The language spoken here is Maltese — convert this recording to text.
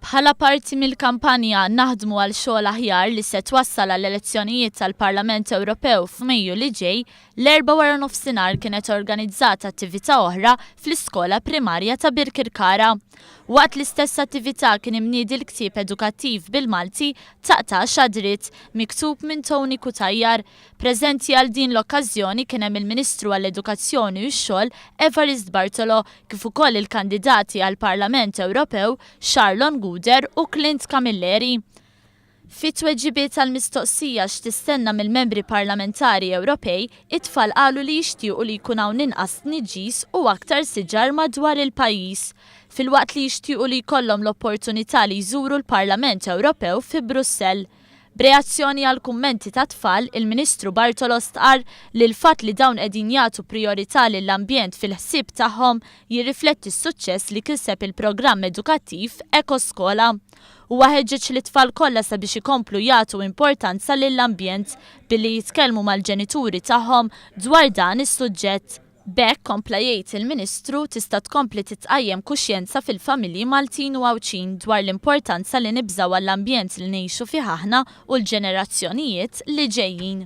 Bħala parti mill-kampanja Naħdmu għal xogħol aħjar li se twassal għall elezzjonijiet tal-Parlament Ewropew f'Mejju li ġej, l-4 wara nofsinhar kienet organizzata attività oħra fl-iskola primarja ta' Birkirkara. Waqt l-istess attività kien imniedi l-ktieb edukattiv bil-Malti Taqta' xadrit miktub minn Tony Kutajjar. Preżenti għal din l-okkażjoni kien hemm il-Ministru għall-Edukazzjoni u x-Xogħol Evarist Bartolo kif ukoll il-kandidati għall-Parlament Ewropew Charlon Guder u Clint Camilleri. Fit-tweġibiet tal-mistoqsija x'tistenna mill-membri parlamentari Ewropej, it-tfal qalu li jixtiequ li jkun hawn inqas tniġġis u aktar siġar madwar il-pajjiż, filwaqt li jixtiequ li jkollhom l-opportunità li jżuru l-Parlament Ewropew fi Brussell. B'reazzjoni għal kummenti ta' tfal, il-Ministru Bartolo stqarr li l-fatt li dawn qegħdin jagħtu priorità lill-ambjent fil-ħsieb tagħhom jirrifletti s-suċċess li kiseb il-programm edukattiv Ekoskola. Huwa ħeġġeġ l-tfal kollha sabiex ikomplu jagħtu importanza lill-ambjent billi jitkellmu mal-ġenituri tagħhom dwar dan is-suġġett. B'hekk kompla jgħid il-Ministru tista' tkompli titqajjem kuxjenza fil-familji Maltin u Għawċin dwar l-importanza li nibżgħu għall-ambjent li ngħixu fih aħna u l-ġenerazzjonijiet li ġejjin.